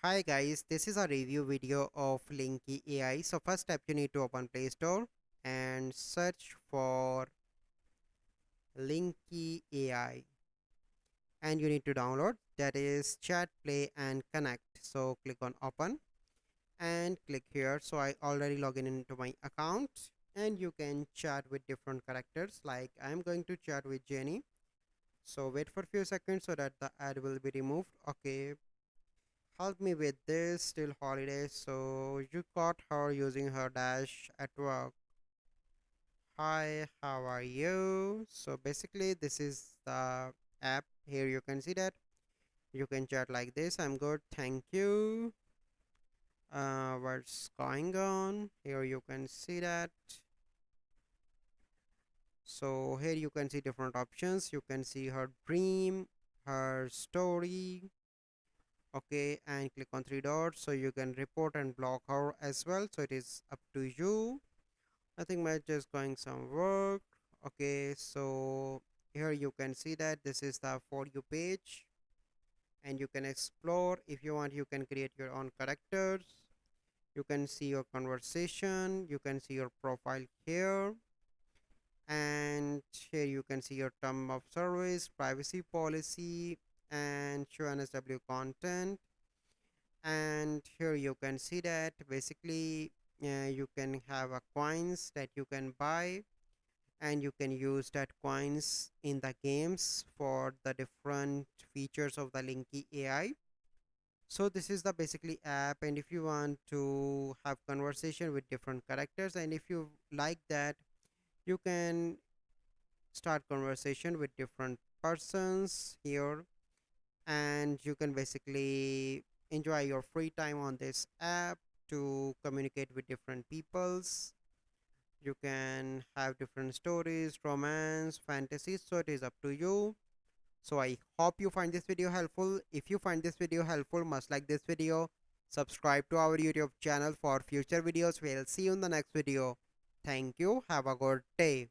Hi guys, this is a review video of Linky AI. So first step, you need to open Play Store and search for Linky AI, and you need to download, that is Chat, Play and Connect. So click on open and click here. So I already logged in into my account, and you can chat with different characters, like I'm going to chat with Jenny. So wait for a few seconds so that the ad will be removed. Okay, help me with this, still holiday. So you caught her using her dash at work. Hi, how are you? So basically this is the app. Here you can see that you can chat like this. I'm good, thank you. What's going on? Here you can see that. So here you can see different options. You can see her dream, her story. Okay, and click on three dots so you can report and block her as well. So it is up to you. I think my just going some work. Okay, so here you can see that this is the for you page, and you can explore. If you want, you can create your own characters. You can see your conversation, you can see your profile here, and here you can see your term of service, privacy policy, and show NSW content. And here you can see that basically you can have a coins that you can buy, and you can use that coins in the games for the different features of the Linky AI. So this is the basically app, and if you want to have conversation with different characters, and if you like that, you can start conversation with different persons here, and you can basically enjoy your free time on this app to communicate with different peoples. You can have different stories, romance, fantasies, so it is up to you. So I hope you find this video helpful. If you find this video helpful, must like this video, subscribe to our YouTube channel for future videos. We'll see you in the next video. Thank you, have a good day.